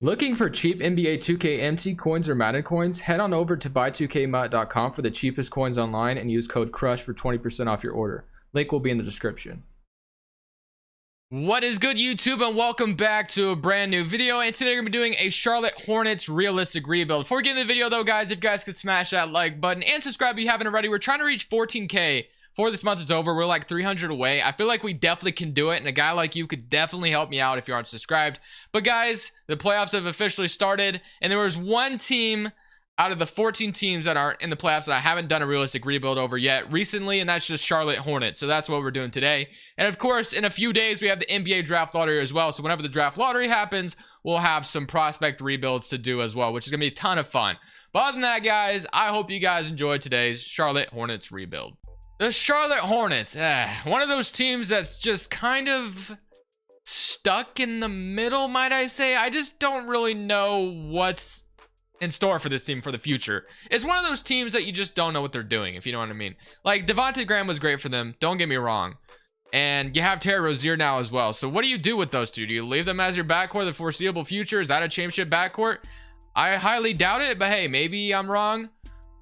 Looking for cheap NBA 2K MT coins or Madden coins? Head on over to buy2kmut.com for the cheapest coins online and use code CRUSH for 20% off your order. Link will be in the description. What is good, YouTube, and welcome back to a brand new video. And today we're gonna be doing a Charlotte Hornets realistic rebuild. Before we get into the video though, guys, if you guys could smash that like button and subscribe if you haven't already. We're trying to reach 14k before this month is over. We're like 300 away. I feel like we definitely can do it, and a guy like you could definitely help me out if you aren't subscribed. But guys, the playoffs have officially started, and there was one team out of the 14 teams that are in the playoffs that I haven't done a realistic rebuild over yet recently, and that's just Charlotte Hornets. So that's what we're doing today. And of course, in a few days, we have the NBA draft lottery as well. So whenever the draft lottery happens, we'll have some prospect rebuilds to do as well, which is going to be a ton of fun. But other than that, guys, I hope you guys enjoyed today's Charlotte Hornets rebuild. The Charlotte Hornets, one of those teams that's just kind of stuck in the middle, might I say. I just don't really know what's in store for this team for the future. It's one of those teams that you just don't know what they're doing, if you know what I mean. Like, Devontae Graham was great for them, don't get me wrong. And you have Terry Rozier now as well. So what do you do with those two? Do you leave them as your backcourt the foreseeable future? Is that a championship backcourt? I highly doubt it, but hey, maybe I'm wrong.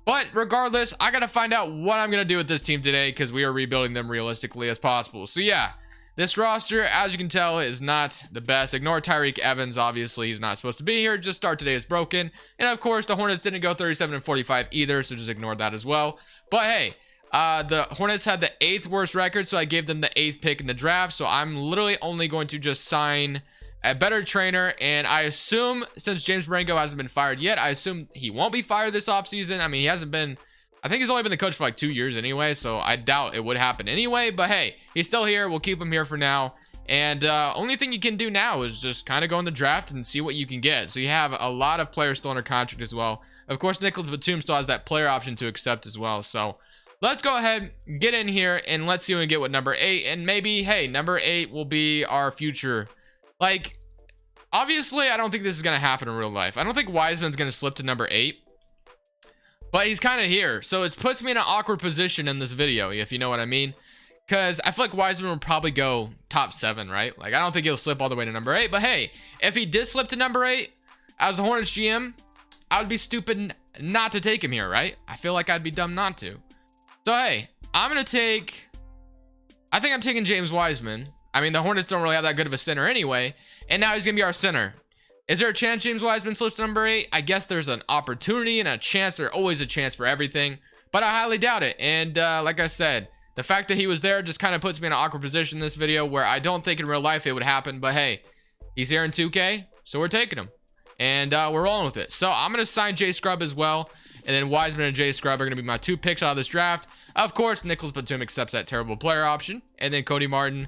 But regardless, I gotta find out what I'm gonna do with this team today, because we are rebuilding them realistically as possible. So yeah, this roster, as you can tell, is not the best. Ignore Tyreek Evans. Obviously, he's not supposed to be here. Just start today is broken. And of course, the Hornets didn't go 37-45 either, so just ignore that as well. But hey, the Hornets had the 8th worst record, so I gave them the 8th pick in the draft. So I'm literally only going to just sign a better trainer, and I assume, since James Marengo hasn't been fired yet, I assume he won't be fired this offseason. I mean, he hasn't been, I think he's only been the coach for like 2 years anyway, so I doubt it would happen anyway. But hey, he's still here. We'll keep him here for now. And only thing you can do now is just kind of go in the draft and see what you can get. So you have a lot of players still under contract as well. Of course, Nicholas Batum still has that player option to accept as well. So let's go ahead, get in here, and let's see what we get with number 8. And maybe, hey, number 8 will be our future. Like, obviously, I don't think this is going to happen in real life. I don't think Wiseman's going to slip to number 8. But he's kind of here. So it puts me in an awkward position in this video, if you know what I mean. Because I feel like Wiseman will probably go top 7, right? Like, I don't think he'll slip all the way to number 8. But hey, if he did slip to number 8, as a Hornets GM, I would be stupid not to take him here, right? I feel like I'd be dumb not to. So hey, I'm going to take, I think I'm taking James Wiseman. I mean, the Hornets don't really have that good of a center anyway. And now he's going to be our center. Is there a chance James Wiseman slips to number 8? I guess there's an opportunity and a chance. There's always a chance for everything. But I highly doubt it. And like I said, the fact that he was there just kind of puts me in an awkward position in this video where I don't think in real life it would happen. But hey, he's here in 2K, so we're taking him. And we're rolling with it. So I'm going to sign Jay Scrubb as well. And then Wiseman and Jay Scrubb are going to be my 2 picks out of this draft. Of course, Nicholas Batum accepts that terrible player option. And then Cody Martin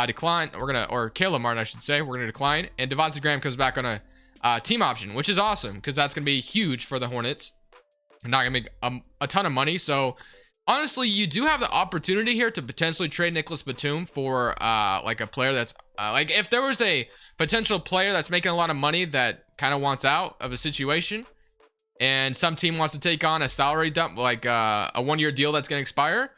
decline. Or Caleb Martin, I should say. We're gonna decline, and Devontae Graham comes back on a team option, which is awesome because that's gonna be huge for the Hornets. I'm not gonna make a ton of money. So honestly, you do have the opportunity here to potentially trade Nicholas Batum for like a player that's like, if there was a potential player that's making a lot of money that kind of wants out of a situation, and some team wants to take on a salary dump, like a 1-year deal that's gonna expire.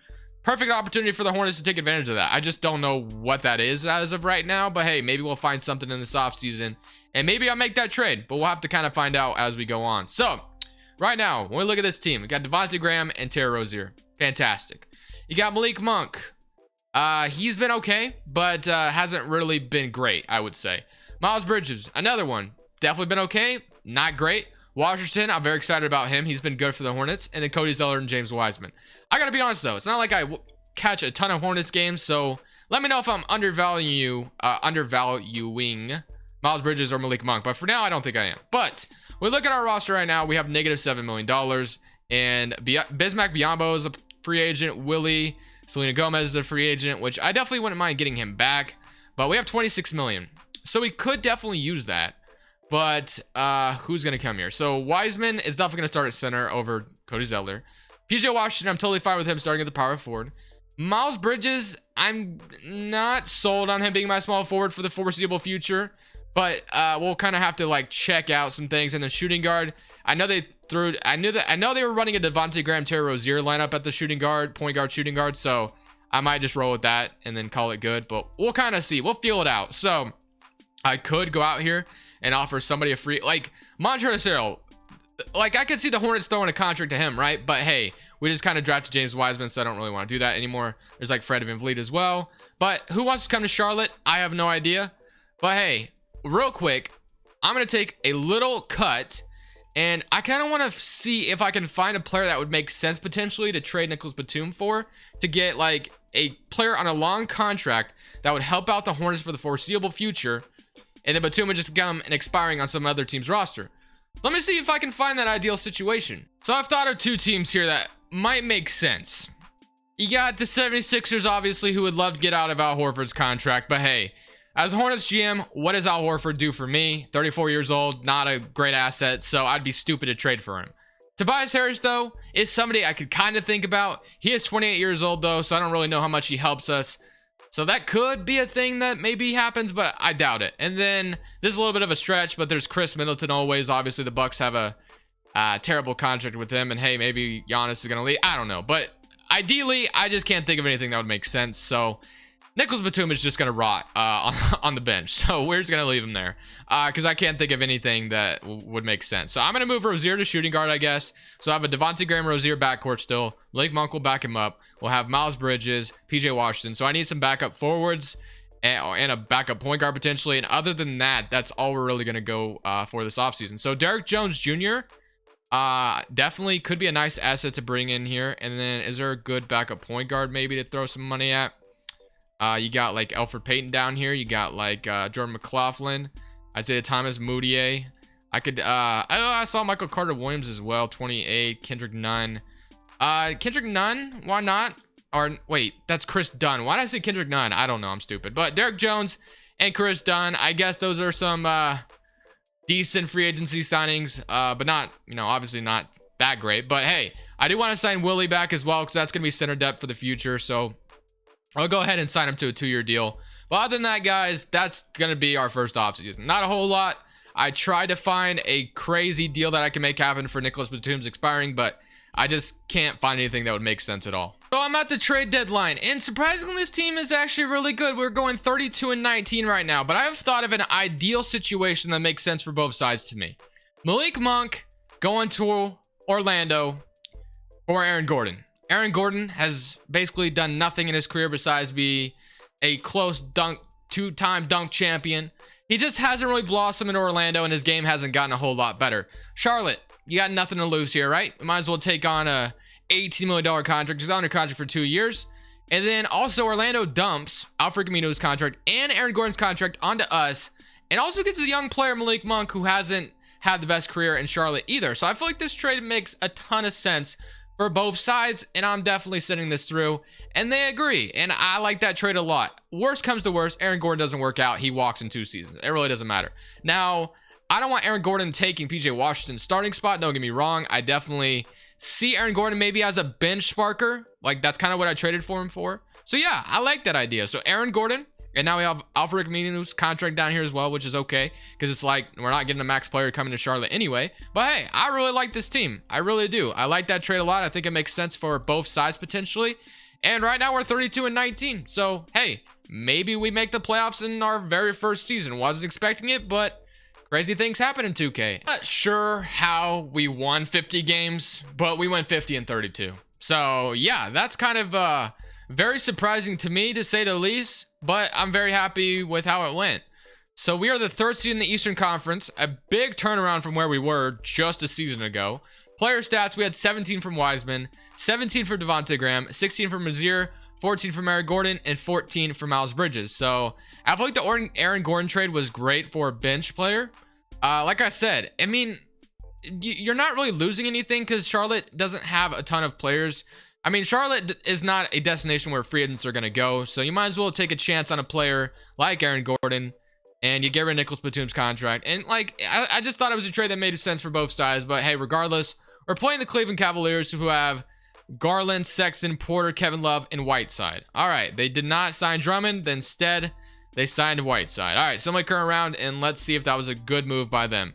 Perfect opportunity for the Hornets to take advantage of that. I just don't know what that is as of right now. But hey, maybe we'll find something in this offseason. And maybe I'll make that trade. But we'll have to kind of find out as we go on. So, right now, when we look at this team, we got Devontae Graham and Terry Rozier. Fantastic. You got Malik Monk. He's been okay, but hasn't really been great, I would say. Miles Bridges, another one. Definitely been okay. Not great. Washington, I'm very excited about him. He's been good for the Hornets. And then Cody Zeller and James Wiseman. I gotta be honest though, it's not like I catch a ton of Hornets games, so let me know if I'm undervaluing Miles Bridges or Malik Monk. But for now, I don't think I am. But we look at our roster right now. We have negative $7 million. And Bismack Biyombo is a free agent. Willie Selena Gomez is a free agent, which I definitely wouldn't mind getting him back. But we have $26 million. So we could definitely use that. But who's going to come here? So Wiseman is definitely going to start at center over Cody Zeller. PJ Washington, I'm totally fine with him starting at the power forward. Miles Bridges, I'm not sold on him being my small forward for the foreseeable future. But we'll kind of have to like check out some things. And then shooting guard, I know they were running a Devontae Graham, Terry Rozier lineup at the shooting guard, point guard, shooting guard. So I might just roll with that and then call it good. But we'll kind of see. We'll feel it out. So I could go out here and offer somebody a free, like Montrezl. Like, I could see the Hornets throwing a contract to him, right? But hey, we just kind of drafted James Wiseman, so I don't really want to do that anymore. There's like Fred VanVleet as well. But who wants to come to Charlotte? I have no idea. But hey, real quick, I'm going to take a little cut, and I kind of want to see if I can find a player that would make sense potentially to trade Nicholas Batum for, to get like a player on a long contract that would help out the Hornets for the foreseeable future, and then Batum would just become an expiring on some other team's roster. Let me see if I can find that ideal situation. So I've thought of two teams here that might make sense. You got the 76ers, obviously, who would love to get out of Al Horford's contract. But hey, as Hornets GM, what does Al Horford do for me? 34 years old, not a great asset, so I'd be stupid to trade for him. Tobias Harris, though, is somebody I could kind of think about. He is 28 years old, though, so I don't really know how much he helps us. So that could be a thing that maybe happens, but I doubt it. And then this is a little bit of a stretch, but there's Chris Middleton always. Obviously, the Bucks have a terrible contract with him, and hey, maybe Giannis is going to leave. I don't know, but ideally, I just can't think of anything that would make sense. So Nicholas Batum is just going to rot on the bench. So we're just going to leave him there because I can't think of anything that would make sense. So I'm going to move Rozier to shooting guard, I guess. So I have a Devontae Graham Rozier backcourt still. Malik Monk will back him up. We'll have Miles Bridges, PJ Washington. So I need some backup forwards and a backup point guard potentially. And other than that, that's all we're really going to go for this offseason. So Derrick Jones Jr. Definitely could be a nice asset to bring in here. And then is there a good backup point guard maybe to throw some money at? You got like Elfrid Payton down here. You got like Jordan McLaughlin, Isaiah Thomas, Moutier. I saw Michael Carter Williams as well, 28. Kendrick Nunn. Kendrick Nunn, why not? Or wait, that's Chris Dunn. Why did I say Kendrick Nunn? I don't know, I'm stupid. But Derrick Jones and Chris Dunn, I guess those are some decent free agency signings, but not, obviously not that great. But hey, I do want to sign Willie back as well because that's going to be center depth for the future. So I'll go ahead and sign him to a 2-year deal. But other than that, guys, that's going to be our first offseason. Not a whole lot. I tried to find a crazy deal that I can make happen for Nicholas Batum's expiring, but I just can't find anything that would make sense at all. So I'm at the trade deadline, and surprisingly, this team is actually really good. We're going 32-19 right now, but I've thought of an ideal situation that makes sense for both sides to me. Malik Monk going to Orlando or Aaron Gordon. Aaron Gordon has basically done nothing in his career besides be a close dunk, two-time dunk champion. He just hasn't really blossomed in Orlando, and his game hasn't gotten a whole lot better. Charlotte, you got nothing to lose here, right? You might as well take on a $18 million contract. He's under contract for 2 years. And then also Orlando dumps Alfred Camino's contract and Aaron Gordon's contract onto us, and also gets a young player, Malik Monk, who hasn't had the best career in Charlotte either. So I feel like this trade makes a ton of sense for both sides, and I'm definitely sending this through, and they agree, and I like that trade a lot. Worst comes to worst, Aaron Gordon doesn't work out, he walks in 2 seasons. It really doesn't matter. Now, I don't want Aaron Gordon taking PJ Washington's starting spot, don't get me wrong. I definitely see Aaron Gordon maybe as a bench sparker, like that's kind of what I traded for him for. So yeah, I like that idea. So Aaron Gordon, and now we have Alfred Camino's contract down here as well, which is okay, because it's like we're not getting a max player coming to Charlotte anyway. But hey, I really like this team. I really do. I like that trade a lot. I think it makes sense for both sides potentially. And right now we're 32-19. So hey, maybe we make the playoffs in our very first season. Wasn't expecting it, but crazy things happen in 2K. Not sure how we won 50 games, but we went 50-32. So yeah, that's kind of very surprising to me, to say the least, but I'm very happy with how it went. So we are the 3rd seed in the Eastern Conference, a big turnaround from where we were just a season ago. Player stats, we had 17 from Wiseman, 17 for Devontae Graham, 16 from Rozier, 14 from Aaron Gordon, and 14 from Miles Bridges. So I feel like the Aaron Gordon trade was great for a bench player. Like I said, I mean, you're not really losing anything because Charlotte doesn't have a ton of players. I mean, Charlotte is not a destination where free agents are going to go, so you might as well take a chance on a player like Aaron Gordon, and you get rid of Nicholas Batum's contract. And like, I just thought it was a trade that made sense for both sides. But hey, regardless, we're playing the Cleveland Cavaliers, who have Garland, Sexton, Porter, Kevin Love, and Whiteside. All right, they did not sign Drummond. Instead, they signed Whiteside. All right, so I'm going to turn around and let's see if that was a good move by them.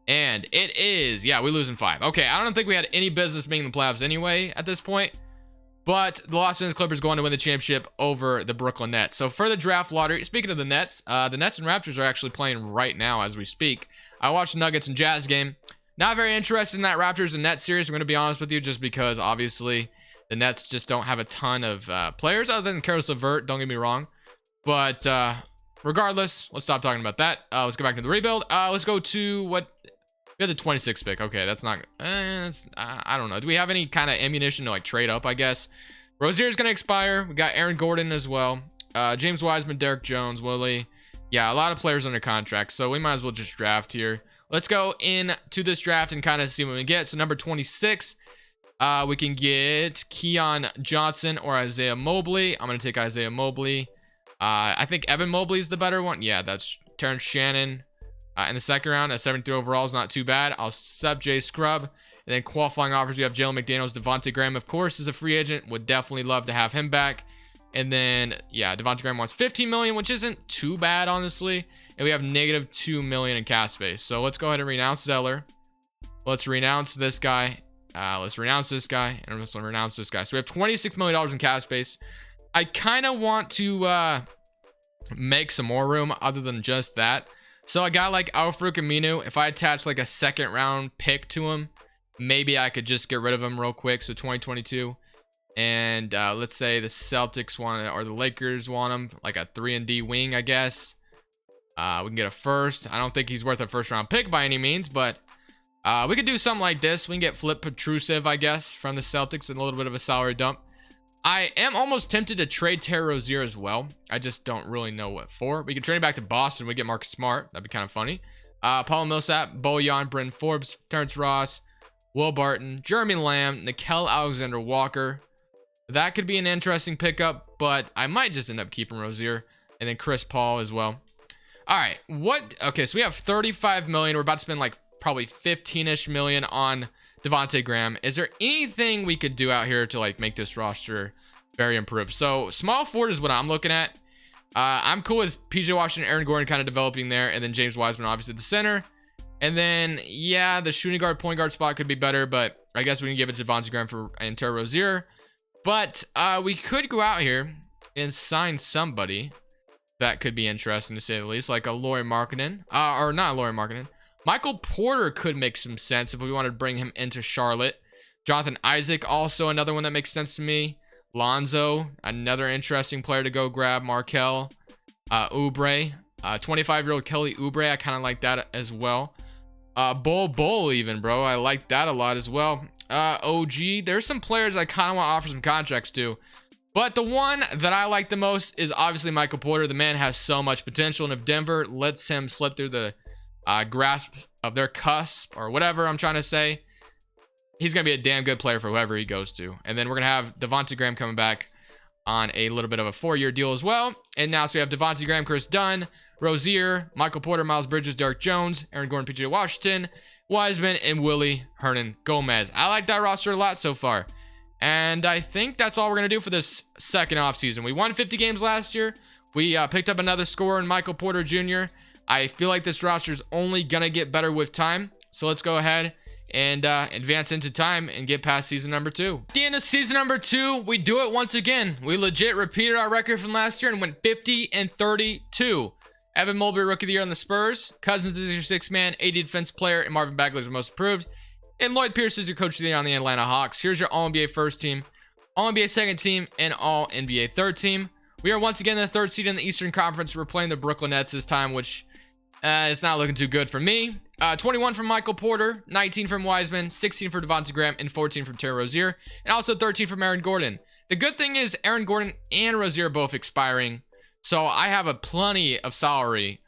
And it is. Yeah, we lose in 5. Okay, I don't think we had any business being in the playoffs anyway at this point. But the Los Angeles Clippers going to win the championship over the Brooklyn Nets. So for the draft lottery, speaking of the Nets and Raptors are actually playing right now as we speak. I watched the Nuggets and Jazz game. Not very interested in that Raptors and Nets series, I'm going to be honest with you, just because obviously the Nets just don't have a ton of players other than Caris LeVert, don't get me wrong. But regardless, let's stop talking about that. Let's go back to the rebuild. Let's go to what? We have the 26th pick. Okay, that's not... I don't know. Do we have any kind of ammunition to like trade up, I guess? Rozier's going to expire. We got Aaron Gordon as well. James Wiseman, Derek Jones, Willie. Yeah, a lot of players under contract, so we might as well just draft here. Let's go into this draft and kind of see what we get. So number 26, we can get Keon Johnson or Isaiah Mobley. I'm going to take Isaiah Mobley. I think Evan Mobley is the better one. Yeah, that's Terrence Shannon in the second round. A 73 overall is not too bad. I'll sub Jay Scrub. And then qualifying offers, we have Jalen McDaniels. Devontae Graham, of course, is a free agent. Would definitely love to have him back. And then, yeah, Devontae Graham wants $15 million, which isn't too bad, honestly. And we have negative $2 million in cap space. So let's go ahead and renounce Zeller. Let's renounce this guy. Let's renounce this guy. And let's renounce this guy. So we have $26 million in cap space. I kind of want to make some more room other than just that. So a guy like Al-Farouq Aminu, if I attach like a second round pick to him, maybe I could just get rid of him real quick. So 2022. And let's say the Celtics want it, or the Lakers want him, like a 3-and-D wing, I guess. We can get a first. I don't think he's worth a first round pick by any means, but we could do something like this. We can get Flip Petrusev, I guess, from the Celtics, and a little bit of a salary dump. I am almost tempted to trade Terry Rozier as well. I just don't really know what for. We could trade it back to Boston. We get Marcus Smart. That'd be kind of funny. Paul Millsap, Bojan, Bryn Forbes, Terrence Ross, Will Barton, Jeremy Lamb, Nickeil Alexander-Walker. That could be an interesting pickup, but I might just end up keeping Rozier. And then Chris Paul as well. All right. Okay, so we have $35 million. We're about to spend like probably 15-ish million on Devontae Graham. Is there anything we could do out here to like make this roster very improved? So small forward is what I'm looking at. I'm cool with PJ Washington, Aaron Gordon kind of developing there, and then James Wiseman obviously at the center. And then yeah, the shooting guard, point guard spot could be better, but I guess we can give it to Devontae Graham and Terry Rozier. But we could go out here and sign somebody that could be interesting to say the least, like a Lauri Markkanen, or not Lauri Markkanen. Michael Porter could make some sense if we wanted to bring him into Charlotte. Jonathan Isaac, also another one that makes sense to me. Lonzo, another interesting player to go grab. Markel, Oubre, 25-year-old Kelly Oubre, I kind of like that as well. Bull even, bro. I like that a lot as well. OG, there's some players I kind of want to offer some contracts to. But the one that I like the most is obviously Michael Porter. The man has so much potential, and if Denver lets him slip through the grasp of their cusp, or whatever I'm trying to say, he's going to be a damn good player for whoever he goes to. And then we're going to have Devontae Graham coming back on a little bit of a 4-year deal as well. And now, so we have Devontae Graham, Chris Dunn, Rozier, Michael Porter, Miles Bridges, Derek Jones, Aaron Gordon, PJ Washington, Wiseman, and Willie Hernan Gomez. I like that roster a lot so far. And I think that's all we're going to do for this second offseason. We won 50 games last year. We picked up another scorer in Michael Porter Jr. I feel like this roster is only going to get better with time. So let's go ahead and advance into time and get past season number 2. At the end of season number 2, we do it once again. We legit repeated our record from last year and went 50-32. Evan Mobley, Rookie of the Year on the Spurs. Cousins is your 6th man, AD defense player, and Marvin Bagley is your most improved. And Lloyd Pierce is your Coach of the Year on the Atlanta Hawks. Here's your All-NBA first team, All-NBA second team, and All-NBA third team. We are once again the 3rd seed in the Eastern Conference. We're playing the Brooklyn Nets this time, which it's not looking too good for me. 21 from Michael Porter, 19 from Wiseman, 16 for Devontae Graham, and 14 from Terry Rozier, and also 13 from Aaron Gordon. The good thing is Aaron Gordon and Rozier are both expiring, so I have a plenty of salary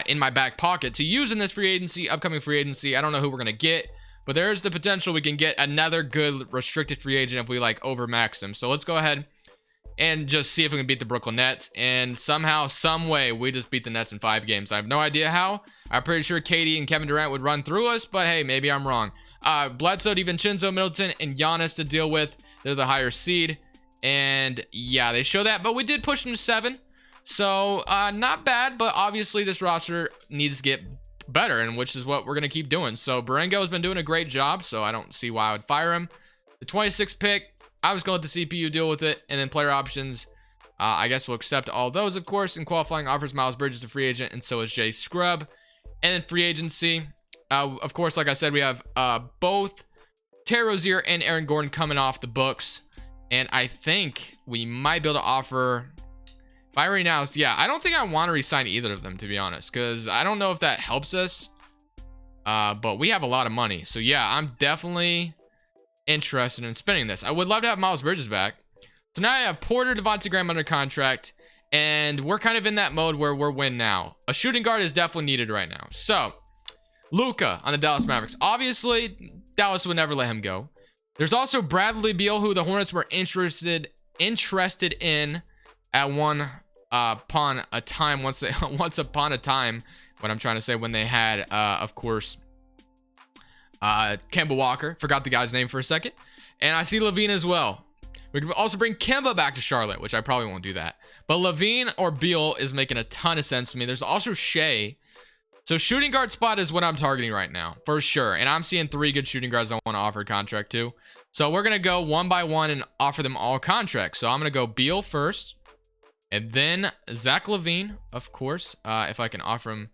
in my back pocket to use in this upcoming free agency. I don't know who we're going to get, but there's the potential we can get another good restricted free agent if we like overmax him. So let's go ahead and just see if we can beat the Brooklyn Nets. And somehow, some way, we just beat the Nets in 5 games. I have no idea how. I'm pretty sure KD and Kevin Durant would run through us, but hey, maybe I'm wrong. Bledsoe, DiVincenzo, Middleton, and Giannis to deal with. They're the higher seed. And yeah, they show that, but we did push them to 7. So not bad, but obviously this roster needs to get better, and which is what we're going to keep doing. So Berengo has been doing a great job, so I don't see why I would fire him. The 26th pick, I'm just going to let the CPU deal with it. And then player options, I guess we'll accept all those, of course. And qualifying offers Miles Bridges a free agent, and so is Jay Scrub. And then free agency, of course, like I said, we have both Terry Rozier and Aaron Gordon coming off the books. And I think we might be able to offer... By right now, yeah, I don't think I want to resign either of them, to be honest, because I don't know if that helps us. But we have a lot of money. So, yeah, I'm definitely interested in spending this. I would love to have Miles Bridges back. So now I have Porter, Devontae Graham under contract. And we're kind of in that mode where we're win now. A shooting guard is definitely needed right now. So, Luka on the Dallas Mavericks. Obviously, Dallas would never let him go. There's also Bradley Beal, who the Hornets were interested in at once upon a time, what I'm trying to say, when they had, of course, Kemba Walker. Forgot the guy's name for a second. And I see Levine as well. We can also bring Kemba back to Charlotte, which I probably won't do that. But Levine or Beal is making a ton of sense to me. There's also Shea. So shooting guard spot is what I'm targeting right now, for sure. And I'm seeing 3 good shooting guards I want to offer a contract to. So we're going to go one by one and offer them all contracts. So I'm going to go Beal first. And then Zach LaVine, of course, if I can offer him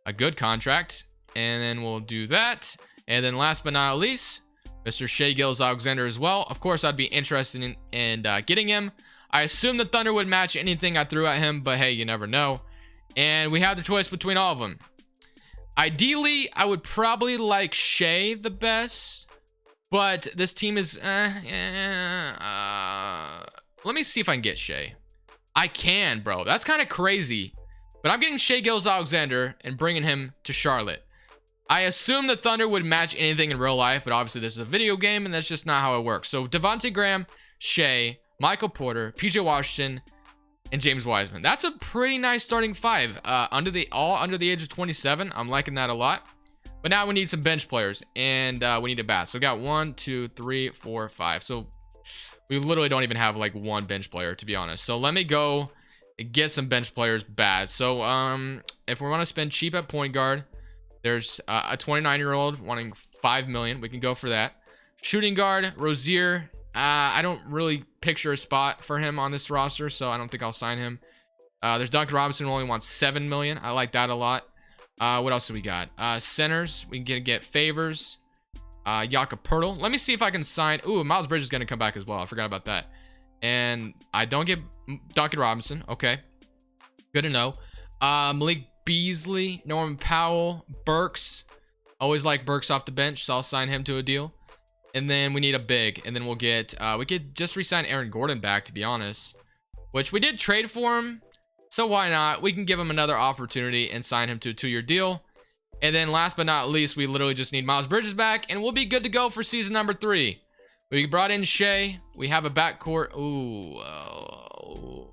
a good contract. And then we'll do that. And then last but not least, Mr. Shea Gilgeous-Alexander as well. Of course, I'd be interested in getting him. I assume the Thunder would match anything I threw at him, but hey, you never know. And we have the choice between all of them. Ideally, I would probably like Shea the best, but this team is... let me see if I can get Shea. I can, bro. That's kind of crazy. But I'm getting Shea Gilgeous-Alexander and bringing him to Charlotte. I assume the Thunder would match anything in real life, but obviously this is a video game, and that's just not how it works. So Devontae Graham, Shea, Michael Porter, PJ Washington, and James Wiseman. That's a pretty nice starting 5. Under the age of 27. I'm liking that a lot. But now we need some bench players, and we need a bat. So we got 1, 2, 3, 4, 5. So we literally don't even have like one bench player, to be honest. So let me go get some bench players bad. So if we want to spend cheap at point guard, there's a 29-year-old wanting $5 million. We can go for that. Shooting guard, Rozier. I don't really picture a spot for him on this roster, so I don't think I'll sign him. There's Duncan Robinson, who only wants $7 million. I like that a lot. What else do we got? Centers. We can get Favors. Jakob Poeltl. Let me see if I can sign. Ooh, Miles Bridges is going to come back as well. I forgot about that. And I don't get Duncan Robinson. Okay. Good to know. Malik Beasley, Norman Powell, Burks. Always like Burks off the bench, so I'll sign him to a deal. And then we need a big, and then we'll get, we could just re-sign Aaron Gordon back, to be honest, which we did trade for him. So why not? We can give him another opportunity and sign him to a 2-year deal. And then last but not least, we literally just need Miles Bridges back, and we'll be good to go for season number 3. We brought in Shea. We have a backcourt. Ooh,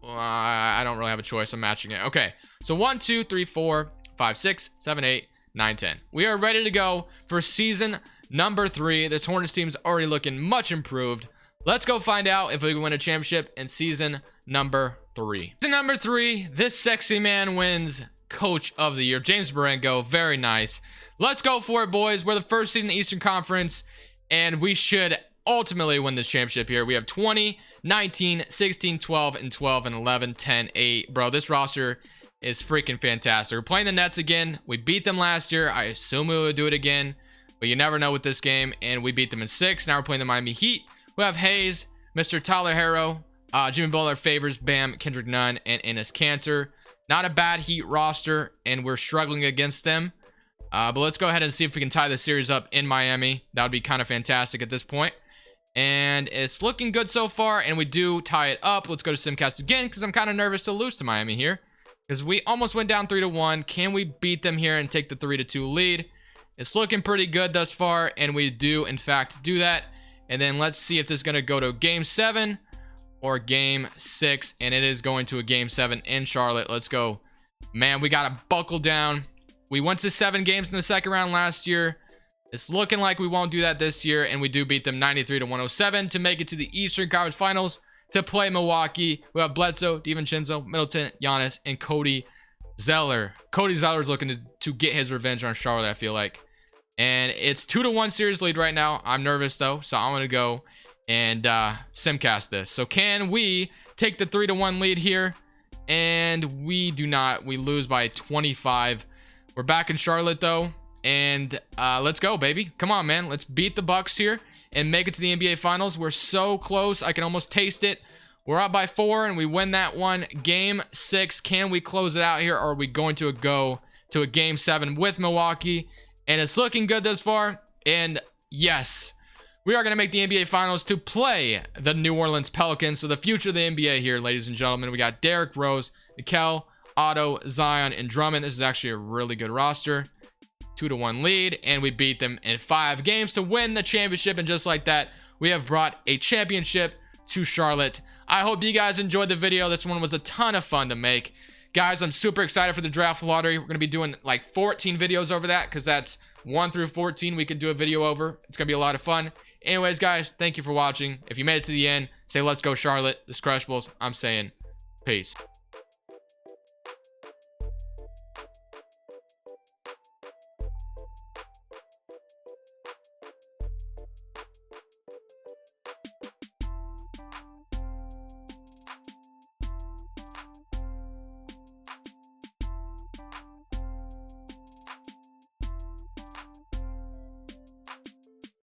I don't really have a choice. I'm matching it. Okay, so 1, 2, 3, 4, 5, 6, 7, 8, 9, 10. We are ready to go for season number 3. This Hornets team's already looking much improved. Let's go find out if we can win a championship in season number 3. Season number 3, this sexy man wins Coach of the Year. James Marengo, very nice. Let's go for it, boys. We're the first seed in the Eastern Conference, and we should ultimately win this championship here. We have 20, 19, 16, 12, and 12, and 11, 10, 8. Bro, this roster is freaking fantastic. We're playing the Nets again. We beat them last year. I assume we would do it again, but you never know with this game, and we beat them in 6. Now we're playing the Miami Heat. We have Hayes, Mr. Tyler Herro, Jimmy Butler, Favors, Bam, Kendrick Nunn, and Enes Kanter. Not a bad Heat roster, and we're struggling against them. But let's go ahead and see if we can tie the series up in Miami. That would be kind of fantastic at this point. And it's looking good so far, and we do tie it up. Let's go to Simcast again, because I'm kind of nervous to lose to Miami here, because we almost went down 3-1. Can we beat them here and take the 3-2 lead? It's looking pretty good thus far, and we do, in fact, do that. And then let's see if this is going to go to Game 7 or Game 6, and it is going to a Game 7 in Charlotte. Let's go. Man, we got to buckle down. We went to 7 games in the second round last year. It's looking like we won't do that this year, and we do beat them 93-107 to make it to the Eastern Conference Finals to play Milwaukee. We have Bledsoe, DiVincenzo, Middleton, Giannis, and Cody Zeller. Cody Zeller is looking to get his revenge on Charlotte, I feel like. And it's 2-1 series lead right now. I'm nervous, though, so I'm going to go and simcast this. So can we take the 3-1 lead here? And we do not. We lose by 25. We're back in Charlotte though, and let's go, baby. Come on, man. Let's beat the Bucks here and make it to the NBA Finals. We're so close. I can almost taste it. We're up by 4 and we win that one. Game 6. Can we close it out here, or are we going to go to a game 7 with Milwaukee? And it's looking good thus far. And yes, we are going to make the NBA Finals to play the New Orleans Pelicans. So the future of the NBA here, ladies and gentlemen. We got Derrick Rose, Nickel, Otto, Zion, and Drummond. This is actually a really good roster. 2-1 lead, and we beat them in 5 games to win the championship. And just like that, we have brought a championship to Charlotte. I hope you guys enjoyed the video. This one was a ton of fun to make. Guys, I'm super excited for the draft lottery. We're going to be doing like 14 videos over that, because that's 1 through 14 we could do a video over. It's going to be a lot of fun. Anyways, guys, thank you for watching. If you made it to the end, say let's go Charlotte. This Crushbles. I'm saying peace.